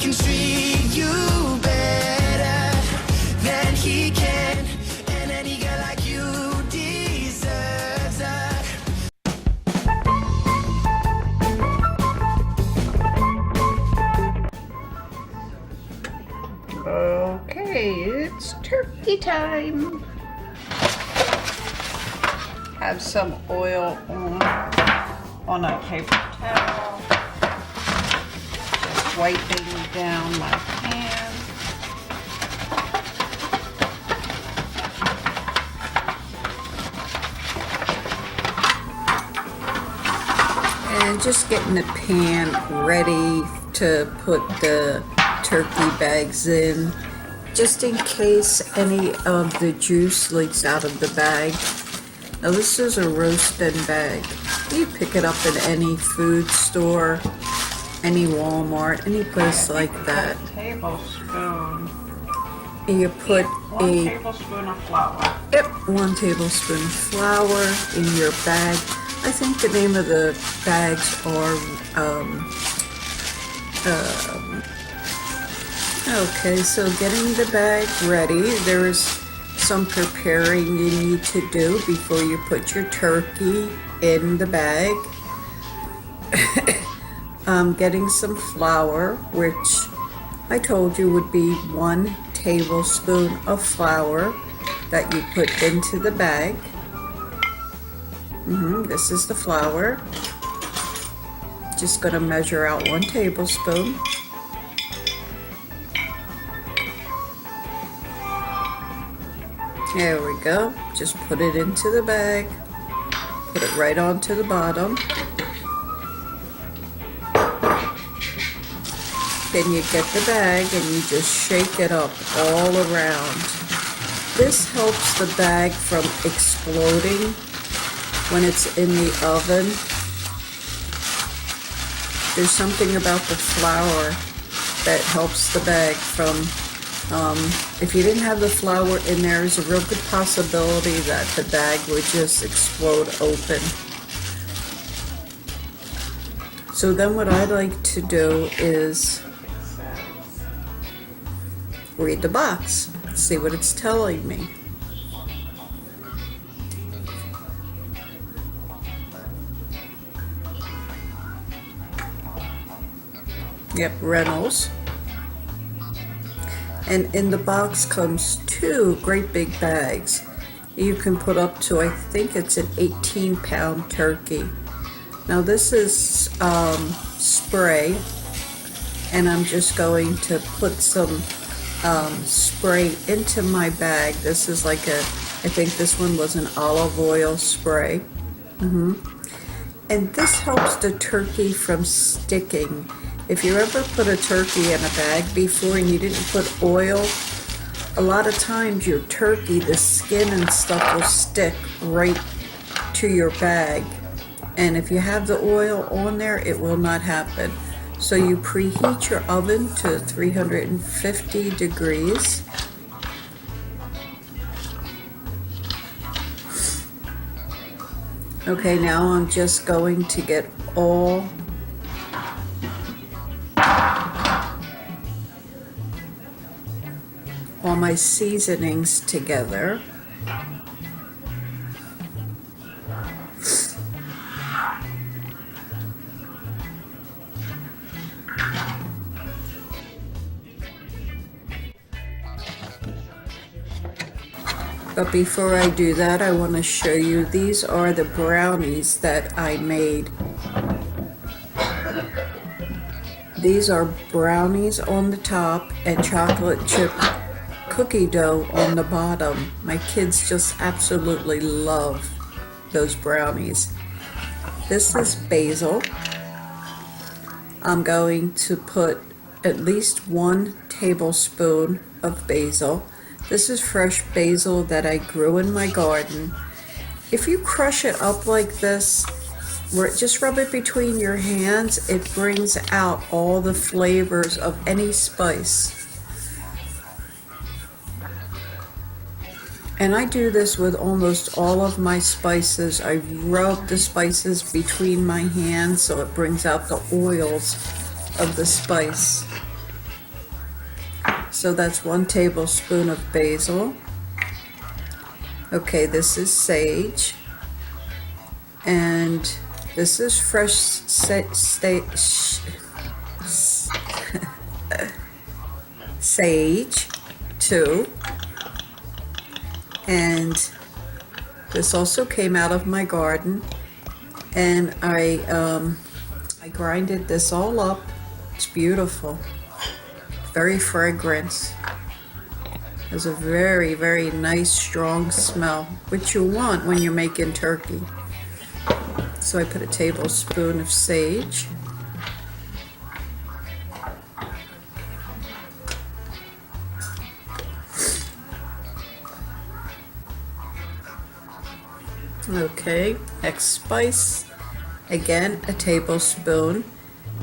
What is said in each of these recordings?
can treat you better than he can. And any girl like you deserves a Okay, it's turkey time. Have some oil on a paper towel. Just wiping down my pan. And just getting the pan ready to put the turkey bags in, just in case any of the juice leaks out of the bag. Now this is a roasting bag. You pick it up in any food store, any Walmart, any place like that. A tablespoon. You put One tablespoon of flour. Yep, 1 tablespoon of flour in your bag. I think the name of the bags are okay, so getting the bag ready, there is some preparing you need to do before you put your turkey in the bag. Getting some flour, which I told you would be 1 tablespoon of flour that you put into the bag. This is the flour. Just gonna measure out 1 tablespoon. There we go. Just put it into the bag. Put it right onto the bottom. Then you get the bag and you just shake it up all around. This helps the bag from exploding when it's in the oven. There's something about the flour that helps the bag from if you didn't have the flour in there, there's a real good possibility that the bag would just explode open. So then what I like to do is read the box, see what it's telling me. Yep, Reynolds. And in the box comes 2 great big bags. You can put up to, I think it's an 18-pound turkey. Now this is spray, and I'm just going to put some spray into my bag. This is like I think this one was an olive oil spray. And this helps the turkey from sticking. If you ever put a turkey in a bag before and you didn't put oil, a lot of times your turkey, the skin and stuff will stick right to your bag. And if you have the oil on there, it will not happen. So you preheat your oven to 350 degrees. Okay, now I'm just going to get all my seasonings together. But before I do that, I want to show you, these are the brownies that I made. These are brownies on the top and chocolate chip cookie dough on the bottom. My kids just absolutely love those brownies. This is basil. I'm going to put at least 1 tablespoon of basil. This is fresh basil that I grew in my garden. If you crush it up like this, just rub it between your hands, it brings out all the flavors of any spice. And I do this with almost all of my spices. I rub the spices between my hands so it brings out the oils of the spice. So that's 1 tablespoon of basil. Okay, this is sage. And this is fresh sage too. And this also came out of my garden. And I grinded this all up. It's beautiful. Very fragrant. Has a very, very nice, strong smell, which you want when you're making turkey. So I put a tablespoon of sage. Okay, next spice, again a tablespoon,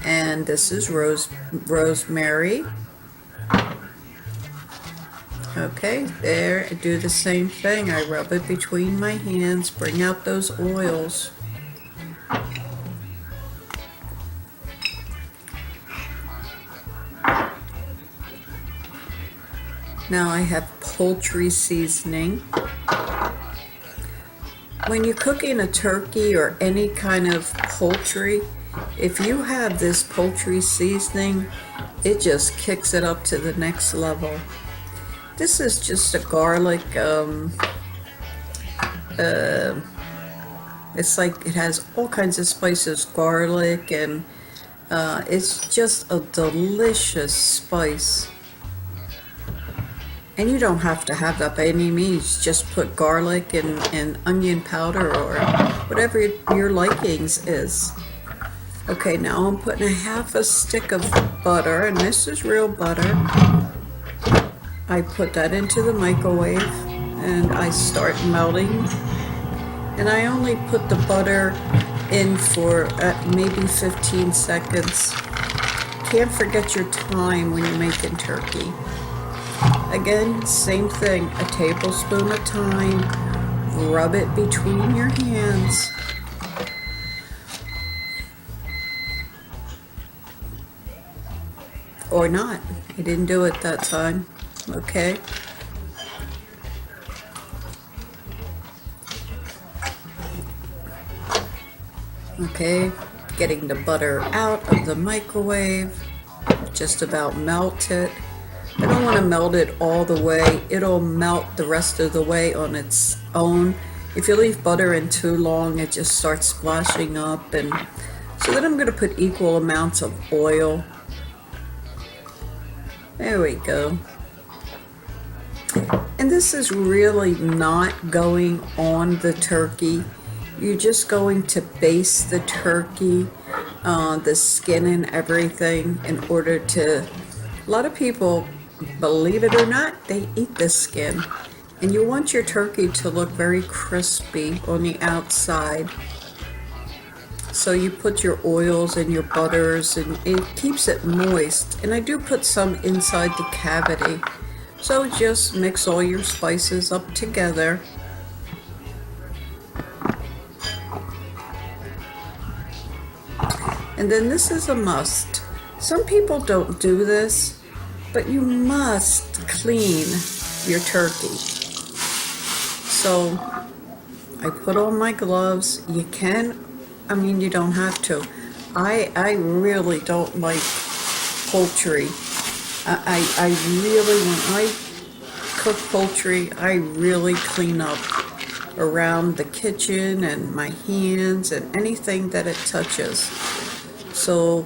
and this is rosemary. Okay, there, I do the same thing. I rub it between my hands, bring out those oils. Now I have poultry seasoning. When you're cooking a turkey or any kind of poultry, if you have this poultry seasoning, it just kicks it up to the next level. This is just a garlic, it's like it has all kinds of spices, garlic, and it's just a delicious spice. And you don't have to have that by any means. Just put garlic and onion powder or whatever your likings is. Okay, now I'm putting a half a stick of butter, and this is real butter. I put that into the microwave and I start melting. And I only put the butter in for maybe 15 seconds. Can't forget your time when you're making turkey. Again, same thing, a tablespoon of thyme, rub it between your hands. Or not, I didn't do it that time, okay? Okay, getting the butter out of the microwave, just about melt it. I don't want to melt it all the way. It'll melt the rest of the way on its own. If you leave butter in too long, it just starts splashing up. And so then I'm going to put equal amounts of oil. There we go. And this is really not going on the turkey. You're just going to baste the turkey, the skin and everything, in order to... A lot of people, believe it or not, they eat the skin. And you want your turkey to look very crispy on the outside. So you put your oils and your butters, and it keeps it moist. And I do put some inside the cavity. So just mix all your spices up together. And then this is a must. Some people don't do this, but you must clean your turkey. So I put on my gloves. You can, you don't have to. I really don't like poultry. I really, when I cook poultry, I really clean up around the kitchen and my hands and anything that it touches. So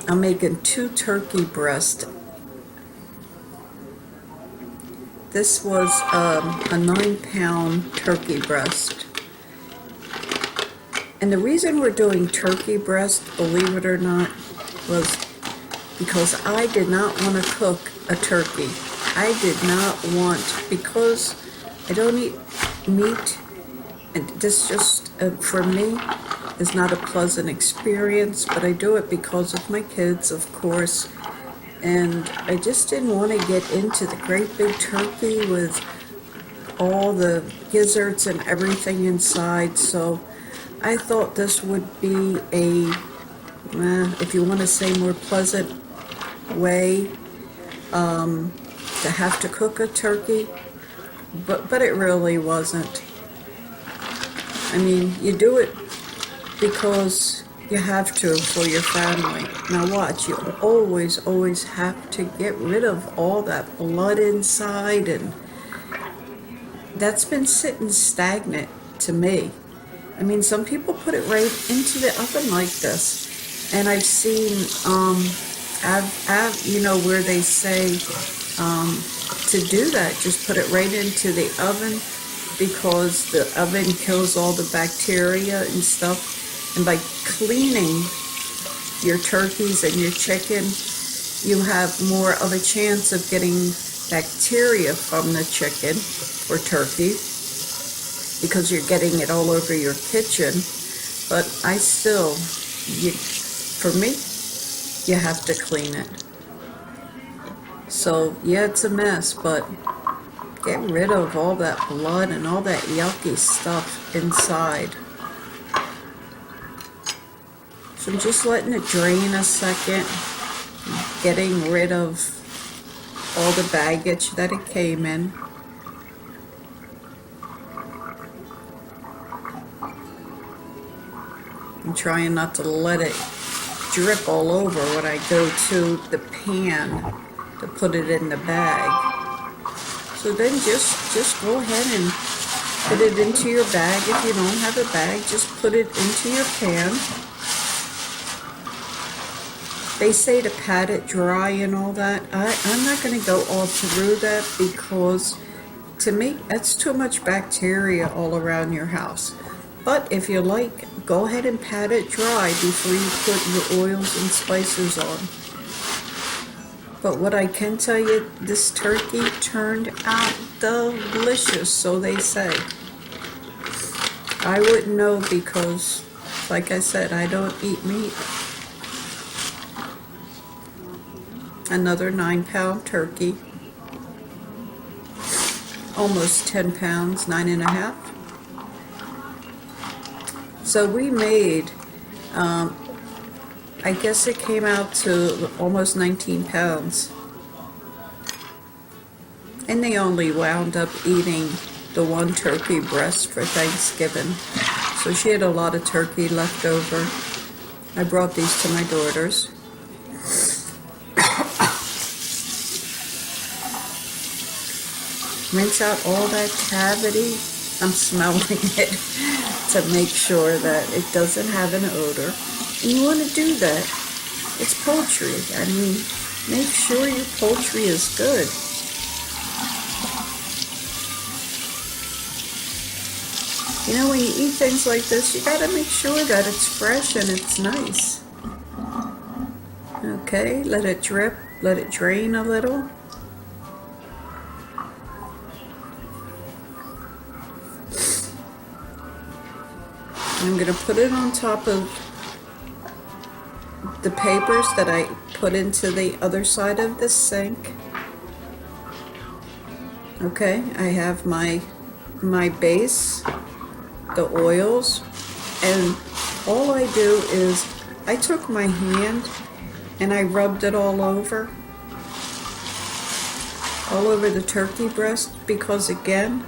I'm making 2 turkey breasts. This was a 9-pound turkey breast. And the reason we're doing turkey breast, believe it or not, was because I did not want to cook a turkey. I did not want, because I don't eat meat, and this just, for me, is not a pleasant experience, but I do it because of my kids, of course. And I just didn't want to get into the great big turkey with all the gizzards and everything inside. So I thought this would be a, if you want to say more pleasant way to have to cook a turkey, but it really wasn't. I mean, you do it because you have to for your family. Now watch, you always have to get rid of all that blood inside, and that's been sitting stagnant to me. I mean, some people put it right into the oven like this, and I've seen, where they say to do that, just put it right into the oven, because the oven kills all the bacteria and stuff. And by cleaning your turkeys and your chicken, you have more of a chance of getting bacteria from the chicken or turkey, because you're getting it all over your kitchen. But for me, you have to clean it. So yeah, it's a mess, but get rid of all that blood and all that yucky stuff inside. So I'm just letting it drain a second, getting rid of all the baggage that it came in. I'm trying not to let it drip all over when I go to the pan to put it in the bag. So then just go ahead and put it into your bag. If you don't have a bag, just put it into your pan. They say to pat it dry and all that. I'm not going to go all through that, because to me, that's too much bacteria all around your house. But if you like, go ahead and pat it dry before you put your oils and spices on. But what I can tell you, this turkey turned out delicious, so they say. I wouldn't know, because, like I said, I don't eat meat. Another 9-pound turkey. Almost 10 pounds, 9.5. So we made, I guess it came out to almost 19 pounds. And they only wound up eating the one turkey breast for Thanksgiving. So she had a lot of turkey left over. I brought these to my daughters. Rinse out all that cavity. I'm smelling it to make sure that it doesn't have an odor. And you want to do that. It's poultry. I mean, make sure your poultry is good. You know, when you eat things like this, you gotta make sure that it's fresh and it's nice. Okay, let it drip, let it drain a little. I'm going to put it on top of the papers that I put into the other side of the sink. Okay, I have my base, the oils, and all I do is I took my hand and I rubbed it all over the turkey breast, because again,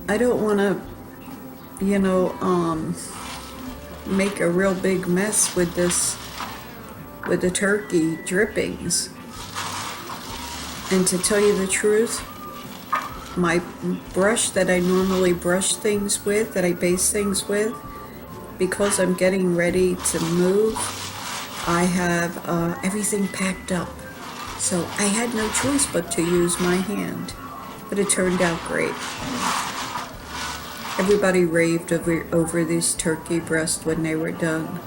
I don't want to make a real big mess with the turkey drippings. And to tell you the truth, my brush that I normally brush things with, that I base things with, because I'm getting ready to move, I have everything packed up. So I had no choice but to use my hand. But it turned out great. Everybody raved over this turkey breast when they were done.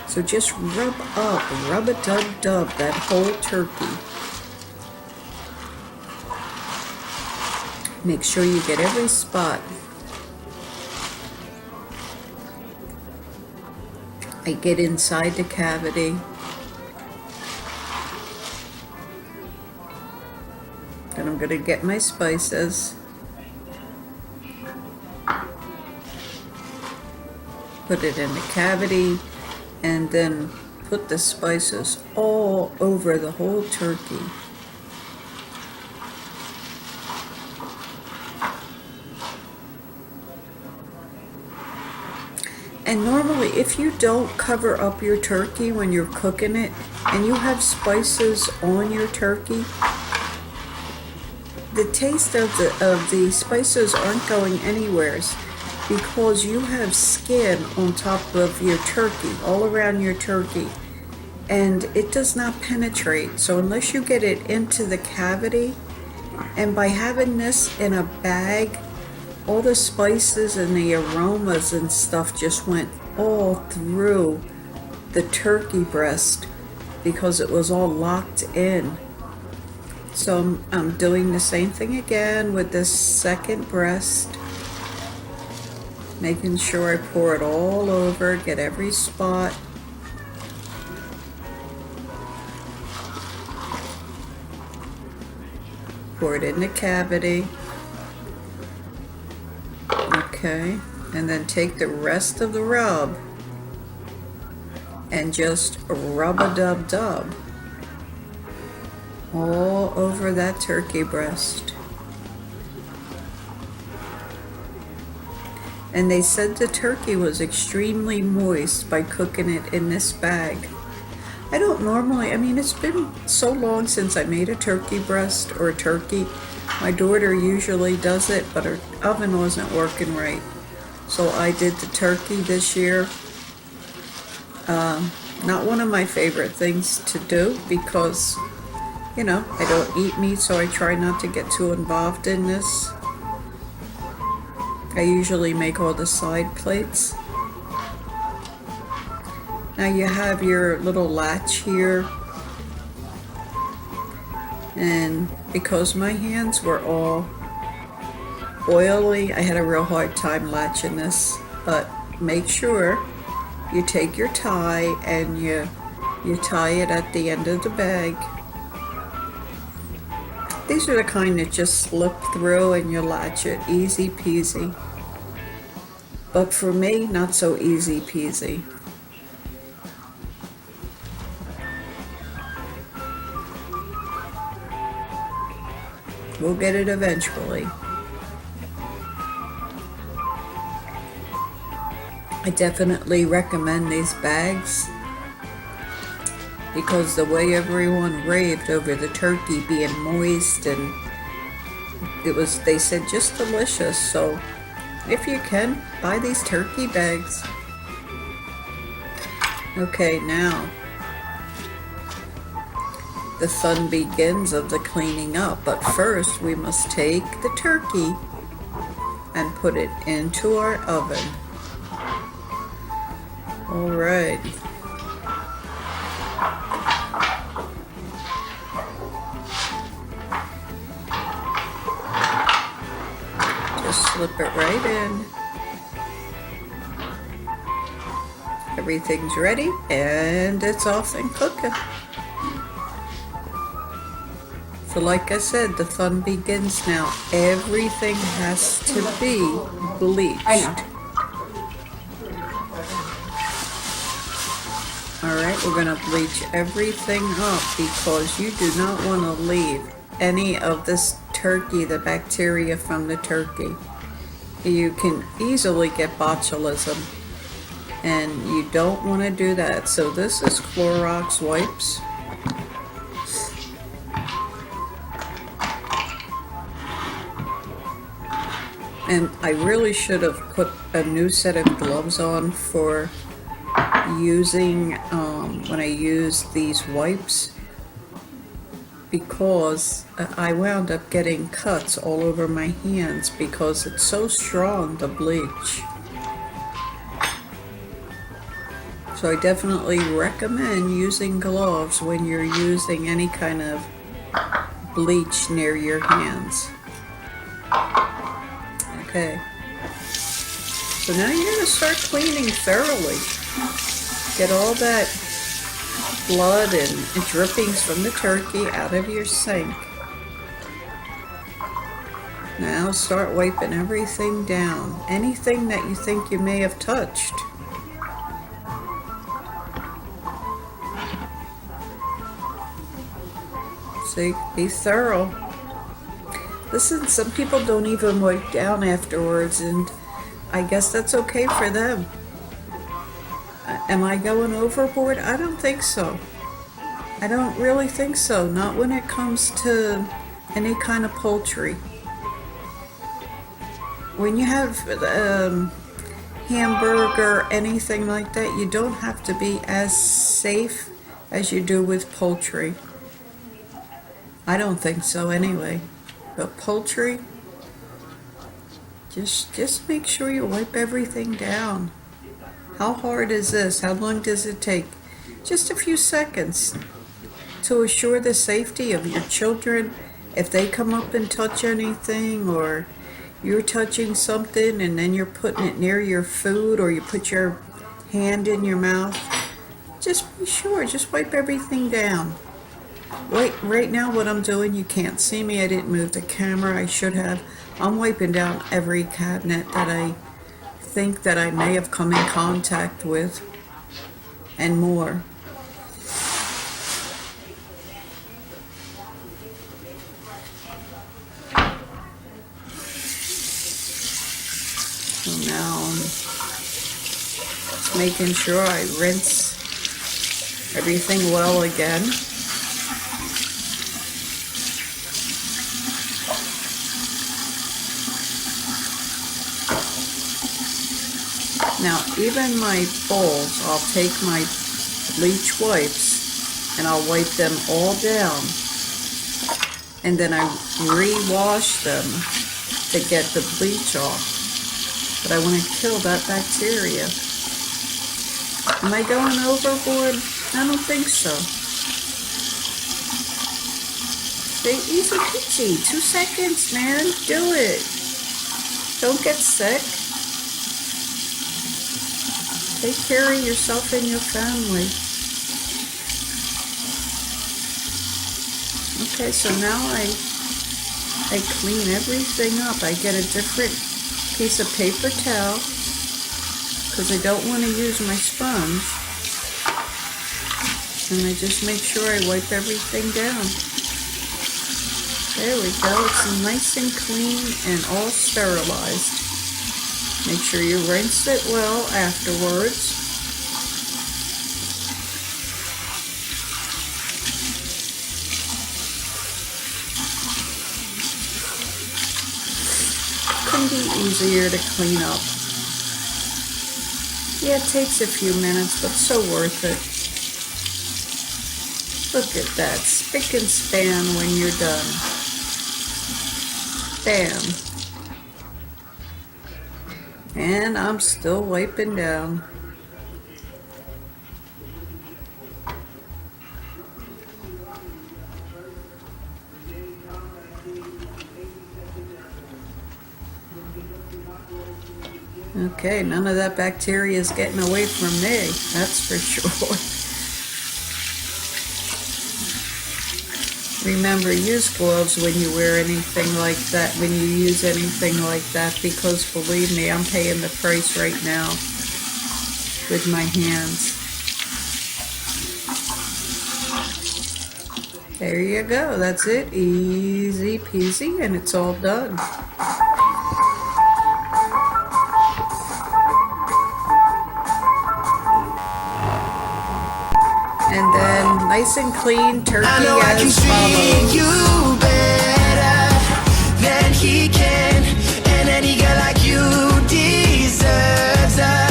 So just rub-a-dub-dub that whole turkey. Make sure you get every spot. I get inside the cavity. Then I'm going to get my spices. Put it in the cavity, and then put the spices all over the whole turkey. And normally, if you don't cover up your turkey when you're cooking it, and you have spices on your turkey, the taste of the spices aren't going anywhere because you have skin on top of your turkey, all around your turkey, and it does not penetrate. So unless you get it into the cavity, and by having this in a bag, all the spices and the aromas and stuff just went all through the turkey breast because it was all locked in. So I'm doing the same thing again with this second breast, making sure I pour it all over, get every spot. Pour it in the cavity. Okay, and then take the rest of the rub and just rub-a-dub-dub all over that turkey breast. And they said the turkey was extremely moist by cooking it in this bag. I don't normally, I mean, it's been so long since I made a turkey breast or a turkey. My daughter usually does it, but her oven wasn't working right. So I did the turkey this year. Not one of my favorite things to do because, you know, I don't eat meat, so I try not to get too involved in this. I usually make all the side plates. Now you have your little latch here. And because my hands were all oily, I had a real hard time latching this. But make sure you take your tie and you tie it at the end of the bag. These are the kind that just slip through and you latch it, easy peasy. But for me, not so easy peasy. We'll get it eventually. I definitely recommend these bags because the way everyone raved over the turkey being moist, and they said just delicious. So if you can, buy these turkey bags. Okay, now the fun begins of the cleaning up, but first we must take the turkey and put it into our oven. All right. Just slip it right in. Everything's ready and it's off and cooking. So like I said, the fun begins now. Everything has to be bleached. I know. Alright, we're going to bleach everything up because you do not want to leave any of this turkey, the bacteria from the turkey. You can easily get botulism and you don't want to do that. So this is Clorox wipes. And I really should have put a new set of gloves on for using when I use these wipes, because I wound up getting cuts all over my hands because it's so strong, the bleach. So I definitely recommend using gloves when you're using any kind of bleach near your hands. Okay, so now you're going to start cleaning thoroughly. Get all that blood and drippings from the turkey out of your sink. Now start wiping everything down. Anything that you think you may have touched. See, be thorough. Listen, some people don't even wipe down afterwards, and I guess that's okay for them. Am I going overboard? I don't think so. I don't really think so. Not when it comes to any kind of poultry. When you have hamburger, anything like that, you don't have to be as safe as you do with poultry. I don't think so anyway. But poultry, just make sure you wipe everything down. How hard is this? How long does it take? Just a few seconds to assure the safety of your children. If they come up and touch anything, or you're touching something and then you're putting it near your food, or you put your hand in your mouth, just be sure, just wipe everything down. Right now what I'm doing, you can't see me, I didn't move the camera, I should have. I'm wiping down every cabinet that I think that I may have come in contact with, and more. So now I'm just making sure I rinse everything well again. Now, even my bowls, I'll take my bleach wipes and I'll wipe them all down, and then I re-wash them to get the bleach off. But I want to kill that bacteria. Am I going overboard? I don't think so. Stay easy peasy. 2 seconds, man. Do it. Don't get sick. Take care of yourself and your family. Okay, so now I clean everything up. I get a different piece of paper towel because I don't want to use my sponge. And I just make sure I wipe everything down. There we go. It's nice and clean and all sterilized. Make sure you rinse it well afterwards. Couldn't be easier to clean up. Yeah, it takes a few minutes, but so worth it. Look at that, spick and span when you're done. Bam. And I'm still wiping down. Okay, none of that bacteria is getting away from me, that's for sure. Remember, use gloves when you wear anything like that, when you use anything like that, because believe me, I'm paying the price right now with my hands. There you go, that's it, easy peasy, and it's all done. And then nice and clean turkey I know I can as treat follows. you better than he can, and any girl like you deserves a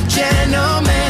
gentleman.